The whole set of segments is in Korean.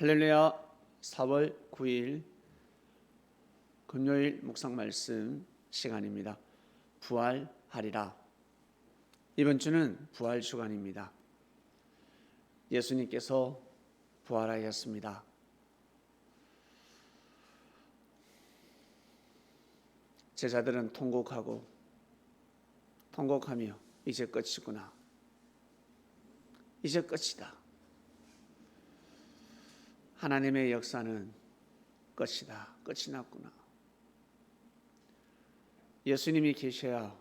할렐루야. 4월 9일 금요일 묵상 말씀 시간입니다. 부활하리라. 이번 주는 부활 주간입니다. 예수님께서 부활하였습니다. 제자들은 통곡하며 이제 끝이구나. 이제 끝이다. 하나님의 역사는 끝이다. 끝이 났구나. 예수님이 계셔야,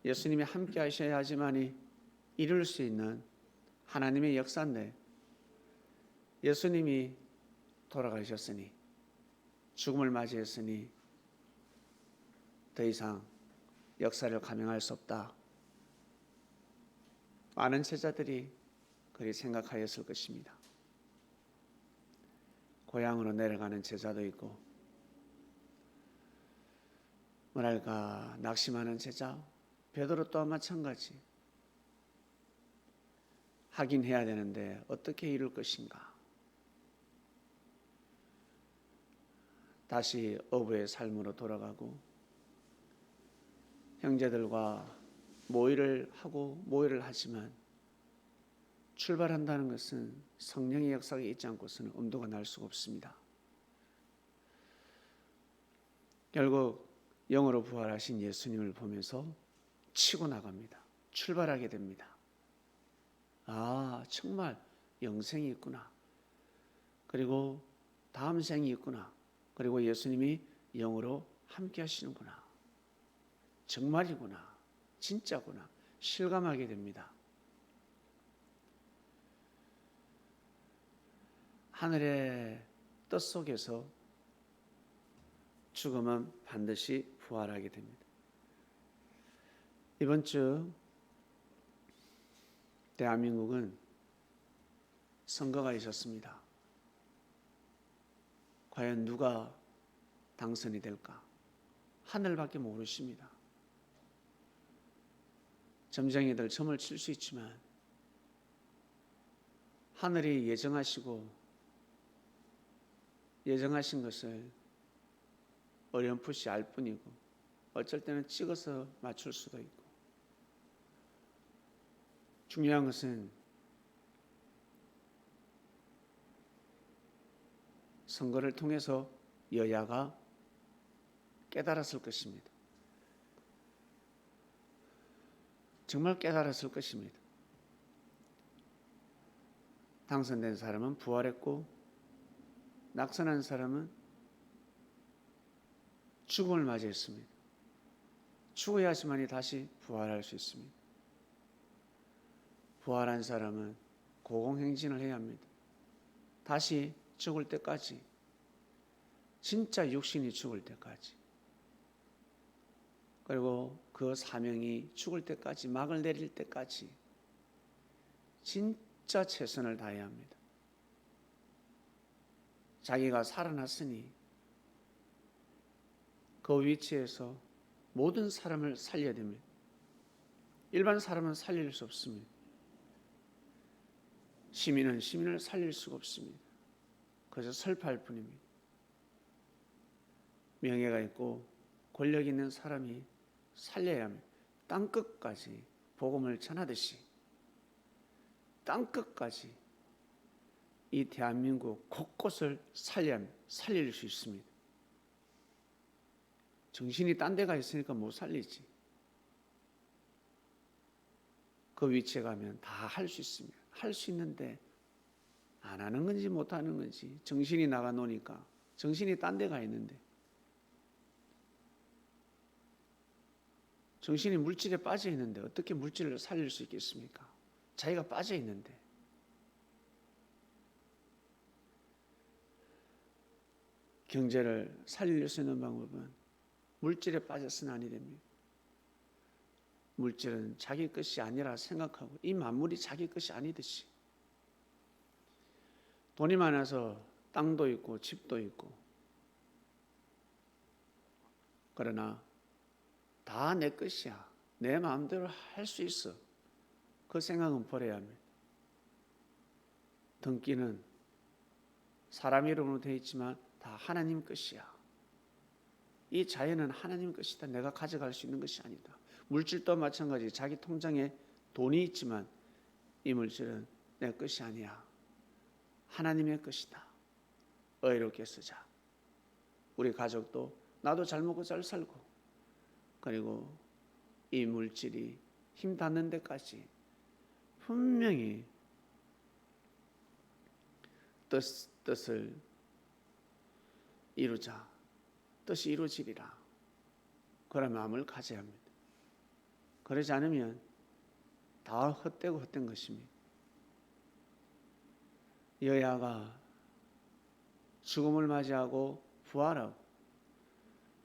예수님이 함께 하셔야 하지만이 이룰 수 있는 하나님의 역사인데, 예수님이 돌아가셨으니, 죽음을 맞이했으니 더 이상 역사를 감행할 수 없다. 많은 제자들이 그리 생각하였을 것입니다. 고향으로 내려가는 제자도 있고, 뭐랄까 낙심하는 제자, 베드로 또한 마찬가지. 하긴 해야 되는데 어떻게 이룰 것인가. 다시 어부의 삶으로 돌아가고 형제들과 모의를 하지만 출발한다는 것은 성령의 역사가 있지 않고서는 엄두가 날 수가 없습니다. 결국 영으로 부활하신 예수님을 보면서 치고 나갑니다. 출발하게 됩니다. 아, 정말 영생이 있구나. 그리고 다음 생이 있구나. 그리고 예수님이 영으로 함께 하시는구나. 정말이구나. 진짜구나. 실감하게 됩니다. 하늘의 뜻 속에서 죽음은 반드시 부활하게 됩니다. 이번 주 대한민국은 선거가 있었습니다. 과연 누가 당선이 될까? 하늘밖에 모르십니다. 점쟁이들 점을 칠 수 있지만 하늘이 예정하신 것을 어렴풋이 알 뿐이고, 어쩔 때는 찍어서 맞출 수도 있고, 중요한 것은 선거를 통해서 여야가 깨달았을 것입니다. 정말 깨달았을 것입니다. 당선된 사람은 부활했고, 낙선한 사람은 죽음을 맞이했습니다. 죽어야지만이 다시 부활할 수 있습니다. 부활한 사람은 고공행진을 해야 합니다. 다시 죽을 때까지, 진짜 육신이 죽을 때까지, 그리고 그 사명이 죽을 때까지, 막을 내릴 때까지 진짜 최선을 다해야 합니다. 자기가 살아났으니 그 위치에서 모든 사람을 살려야 됩니다. 일반 사람은 살릴 수 없습니다. 시민은 시민을 살릴 수가 없습니다. 그래서 설파할 뿐입니다. 명예가 있고 권력 있는 사람이 살려야 합니다. 땅끝까지 복음을 전하듯이 땅끝까지 이 대한민국 곳곳을 살려야 합니다. 살릴 수 있습니다. 정신이 딴 데가 있으니까 못 살리지. 그 위치에 가면 다 할 수 있습니다. 할 수 있는데 안 하는 건지 못 하는 건지, 정신이 나가 노니까, 정신이 딴 데가 있는데, 정신이 물질에 빠져 있는데 어떻게 물질을 살릴 수 있겠습니까? 자기가 빠져 있는데. 경제를 살릴 수 있는 방법은 물질에 빠져서는 아니 됩니다. 물질은 자기 것이 아니라 생각하고, 이 만물이 자기 것이 아니듯이, 돈이 많아서 땅도 있고 집도 있고, 그러나 다 내 것이야, 내 마음대로 할 수 있어, 그 생각은 버려야 합니다. 등기는 사람 이름으로 되어 있지만 다 하나님 것이야. 이 자연은 하나님 것이다. 내가 가져갈 수 있는 것이 아니다. 물질도 마찬가지. 자기 통장에 돈이 있지만 이 물질은 내 것이 아니야. 하나님의 것이다. 의롭게 쓰자. 우리 가족도 나도 잘 먹고 잘 살고, 그리고 이 물질이 힘 닿는 데까지 분명히 뜻을 이루자. 뜻이 이루어지리라. 그런 마음을 가져야 합니다. 그러지 않으면 다 헛되고 헛된 것입니다. 여야가 죽음을 맞이하고 부활하고,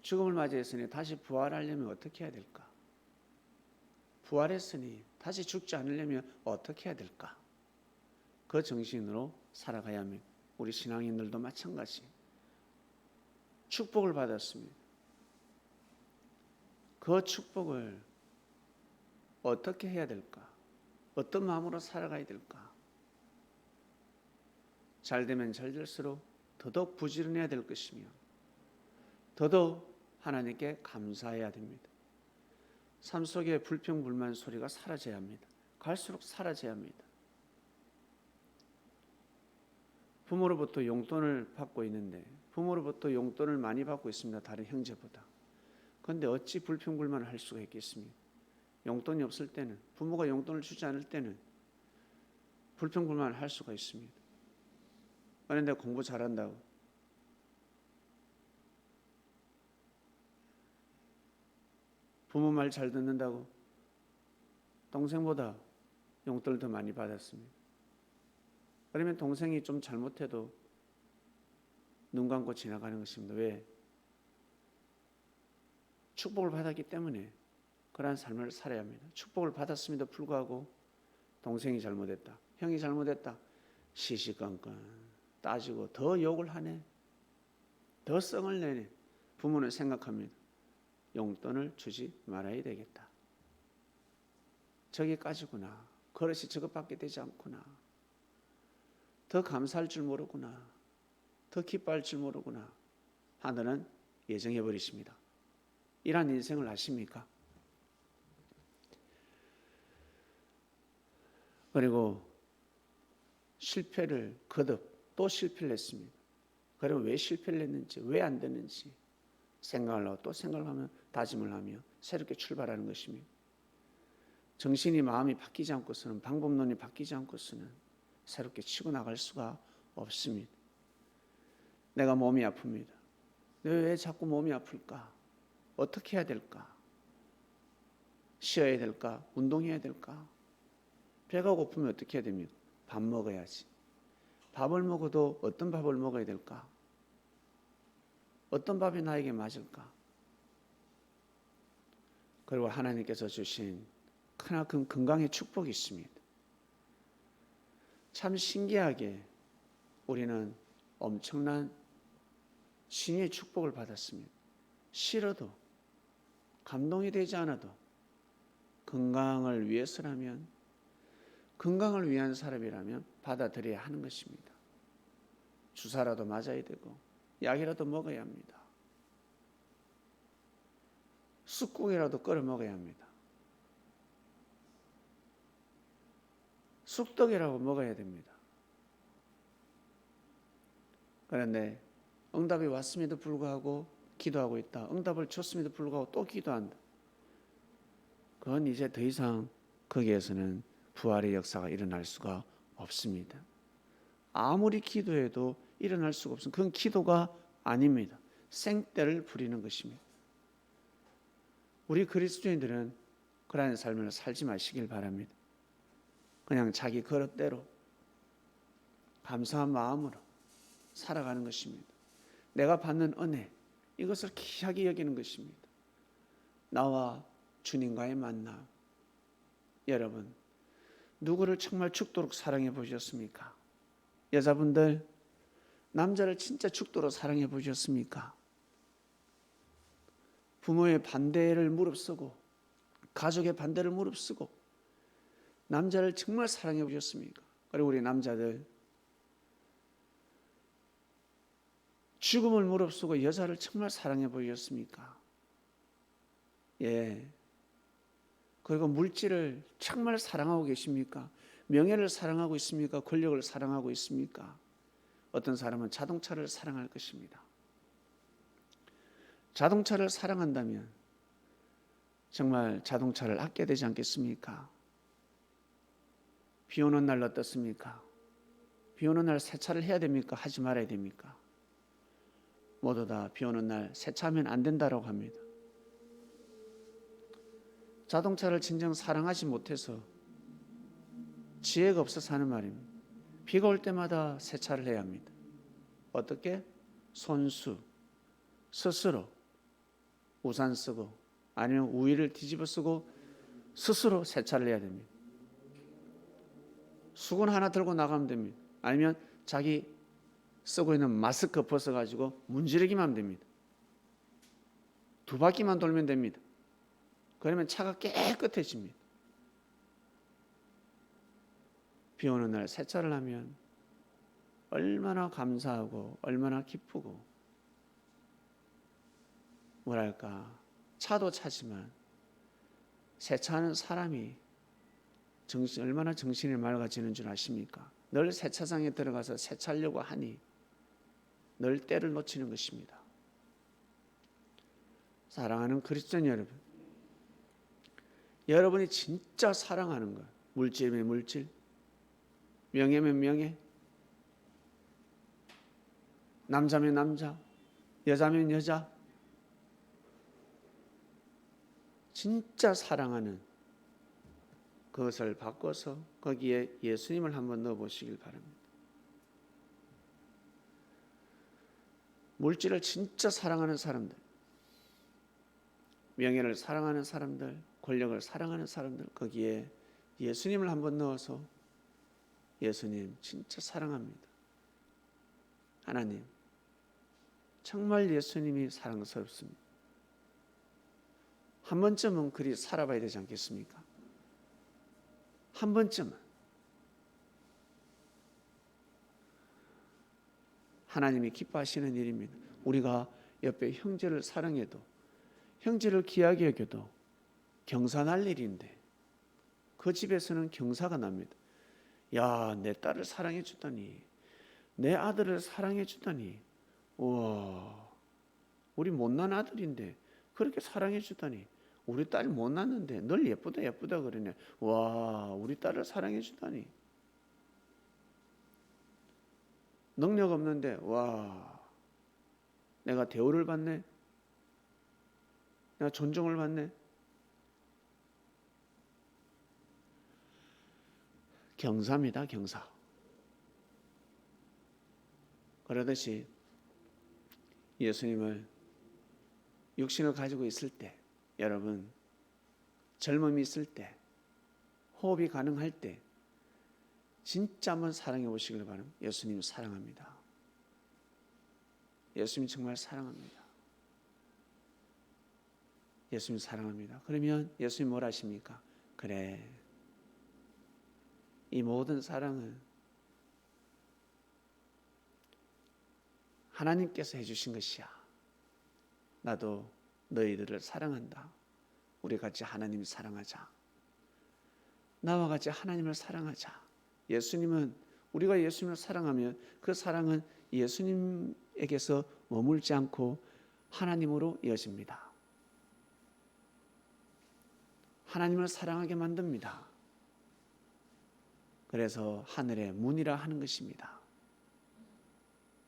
죽음을 맞이했으니 다시 부활하려면 어떻게 해야 될까? 부활했으니 다시 죽지 않으려면 어떻게 해야 될까? 그 정신으로 살아가야 합니다. 우리 신앙인들도 마찬가지. 축복을 받았습니다. 그 축복을 어떻게 해야 될까? 어떤 마음으로 살아가야 될까? 잘 되면 잘 될수록 더더욱 부지런해야 될 것이며, 더더욱 하나님께 감사해야 됩니다. 삶 속에 불평불만 소리가 사라져야 합니다. 갈수록 사라져야 합니다. 부모로부터 용돈을 받고 있는데, 부모로부터 용돈을 많이 받고 있습니다. 다른 형제보다. 그런데 어찌 불평불만을 할 수가 있겠습니까? 용돈이 없을 때는, 부모가 용돈을 주지 않을 때는 불평불만을 할 수가 있습니다. 그런데 공부 잘한다고, 부모 말 잘 듣는다고 동생보다 용돈을 더 많이 받았습니다. 그러면 동생이 좀 잘못해도 눈 감고 지나가는 것입니다. 왜? 축복을 받았기 때문에 그러한 삶을 살아야 합니다. 축복을 받았음에도 불구하고 동생이 잘못했다, 형이 잘못했다, 시시건건 따지고 더 욕을 하네, 더 성을 내네. 부모는 생각합니다. 용돈을 주지 말아야 되겠다. 저기까지구나. 그릇이 저것밖에 되지 않구나. 더 감사할 줄 모르구나. 더 기뻐할 줄 모르구나. 하늘은 예정해 버리십니다. 이러한 인생을 아십니까? 그리고 실패를 거듭 또 실패를 했습니다. 그리고 왜 실패를 했는지, 왜 안 됐는지 생각을 하고 또 생각을 하며 다짐을 하며 새롭게 출발하는 것입니다. 정신이, 마음이 바뀌지 않고서는, 방법론이 바뀌지 않고서는 새롭게 치고 나갈 수가 없습니다. 내가 몸이 아픕니다. 왜 자꾸 몸이 아플까? 어떻게 해야 될까? 쉬어야 될까? 운동해야 될까? 배가 고프면 어떻게 해야 됩니까? 밥 먹어야지. 밥을 먹어도 어떤 밥을 먹어야 될까? 어떤 밥이 나에게 맞을까? 그리고 하나님께서 주신 크나큰 건강의 축복이 있습니다. 참 신기하게 우리는 엄청난 신의 축복을 받았습니다. 싫어도, 감동이 되지 않아도 건강을 위해서라면, 건강을 위한 사람이라면 받아들여야 하는 것입니다. 주사라도 맞아야 되고 약이라도 먹어야 합니다. 쑥국이라도 끓여 먹어야 합니다. 쑥떡이라고 먹어야 됩니다. 그런데 응답이 왔음에도 불구하고 기도하고 있다. 응답을 줬음에도 불구하고 또 기도한다. 그건 이제 더 이상 거기에서는 부활의 역사가 일어날 수가 없습니다. 아무리 기도해도 일어날 수가 없습니다. 그건 기도가 아닙니다. 생떼를 부리는 것입니다. 우리 그리스도인들은 그러한 삶을 살지 마시길 바랍니다. 그냥 자기 그릇대로 감사한 마음으로 살아가는 것입니다. 내가 받는 은혜, 이것을 귀하게 여기는 것입니다. 나와 주님과의 만남. 여러분, 누구를 정말 죽도록 사랑해 보셨습니까? 여자분들, 남자를 진짜 죽도록 사랑해 보셨습니까? 부모의 반대를 무릅쓰고, 가족의 반대를 무릅쓰고 남자를 정말 사랑해 보셨습니까? 그리고 우리 남자들, 죽음을 무릅쓰고 여자를 정말 사랑해 보였습니까? 예. 그리고 물질을 정말 사랑하고 계십니까? 명예를 사랑하고 있습니까? 권력을 사랑하고 있습니까? 어떤 사람은 자동차를 사랑할 것입니다. 자동차를 사랑한다면 정말 자동차를 아껴야 되지 않겠습니까? 비 오는 날 어떻습니까? 비 오는 날 세차를 해야 됩니까? 하지 말아야 됩니까? 모두 다 비 오는 날 세차하면 안 된다고 합니다. 자동차를 진정 사랑하지 못해서 지혜가 없어서 하는 말입니다. 비가 올 때마다 세차를 해야 합니다. 어떻게? 손수, 스스로 우산 쓰고 아니면 우위를 뒤집어 쓰고 스스로 세차를 해야 됩니다. 수건 하나 들고 나가면 됩니다. 아니면 자기 쓰고 있는 마스크 벗어가지고 문지르기만 하면 됩니다. 2바퀴만 돌면 됩니다. 그러면 차가 깨끗해집니다. 비 오는 날 세차를 하면 얼마나 감사하고 얼마나 기쁘고 뭐랄까 차도 차지만 세차하는 사람이 얼마나 정신이 맑아지는 줄 아십니까? 늘 세차장에 들어가서 세차하려고 하니 늘 때를 놓치는 것입니다. 사랑하는 그리스도인 여러분, 여러분이 진짜 사랑하는 것, 물질이면 물질, 명예면 명예, 남자면 남자, 여자면 여자, 진짜 사랑하는 그것을 바꿔서 거기에 예수님을 한번 넣어보시길 바랍니다. 물질을 진짜 사랑하는 사람들, 명예를 사랑하는 사람들, 권력을 사랑하는 사람들, 거기에 예수님을 한번 넣어서 예수님 진짜 사랑합니다. 하나님, 정말 예수님이 사랑스럽습니다. 한 번쯤은 그리 살아봐야 되지 않겠습니까? 한 번쯤은. 하나님이 기뻐하시는 일입니다. 우리가 옆에 형제를 사랑해도, 형제를 귀하게 여겨도 경사날 일인데 그 집에서는 경사가 납니다. 야, 내 딸을 사랑해 주다니, 내 아들을 사랑해 주다니, 우와, 우리 못난 아들인데 그렇게 사랑해 주다니, 우리 딸이 못났는데 널 예쁘다 예쁘다 그러네. 와, 우리 딸을 사랑해 주다니. 능력 없는데 와, 내가 대우를 받네, 내가 존중을 받네. 경사입니다, 경사. 그러듯이 예수님을 육신을 가지고 있을 때, 여러분 젊음이 있을 때, 호흡이 가능할 때 진짜 한번 사랑해 보시길 바랍니다. 예수님 사랑합니다. 예수님 정말 사랑합니다. 예수님 사랑합니다. 그러면 예수님 뭘 하십니까? 그래, 이 모든 사랑은 하나님께서 해주신 것이야. 나도 너희들을 사랑한다. 우리 같이 하나님을 사랑하자. 나와 같이 하나님을 사랑하자. 예수님은, 우리가 예수님을 사랑하면 그 사랑은 예수님에게서 머물지 않고 하나님으로 이어집니다. 하나님을 사랑하게 만듭니다. 그래서 하늘의 문이라 하는 것입니다.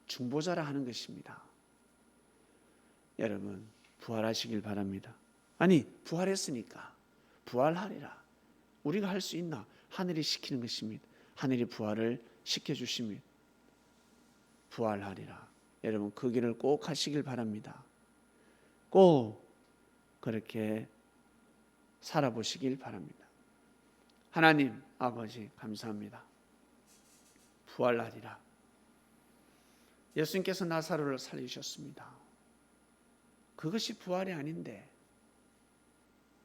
중보자라 하는 것입니다. 여러분 부활하시길 바랍니다. 아니, 부활했으니까 부활하리라. 우리가 할 수 있나? 하늘이 시키는 것입니다. 하늘이 부활을 시켜주십니다. 부활하리라. 여러분 그 길을 꼭 하시길 바랍니다. 꼭 그렇게 살아보시길 바랍니다. 하나님 아버지 감사합니다. 부활하리라. 예수님께서 나사로를 살리셨습니다. 그것이 부활이 아닌데,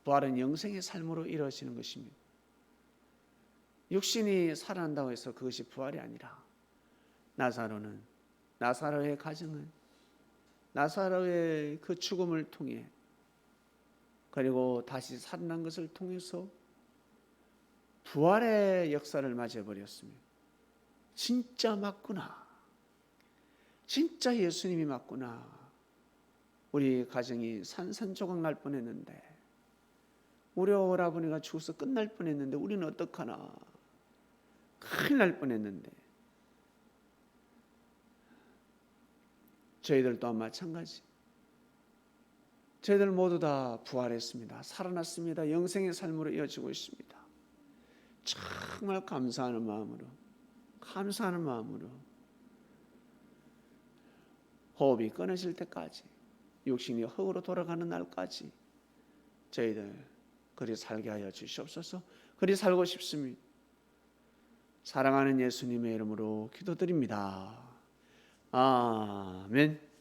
부활은 영생의 삶으로 이루어지는 것입니다. 육신이 살아난다고 해서 그것이 부활이 아니라, 나사로의 가정은 나사로의 그 죽음을 통해 그리고 다시 살아난 것을 통해서 부활의 역사를 맞이해버렸습니다. 진짜 맞구나. 진짜 예수님이 맞구나. 우리 가정이 산산조각 날 뻔했는데, 우리 오라버니가 죽어서 끝날 뻔했는데 우리는 어떡하나. 큰일 날 뻔했는데 저희들 또한 마찬가지. 저희들 모두 다 부활했습니다. 살아났습니다. 영생의 삶으로 이어지고 있습니다. 정말 감사하는 마음으로 호흡이 끊어질 때까지, 육신이 흙으로 돌아가는 날까지 저희들 그리 살게 하여 주시옵소서. 그리 살고 싶습니다. 사랑하는 예수님의 이름으로 기도드립니다. 아멘.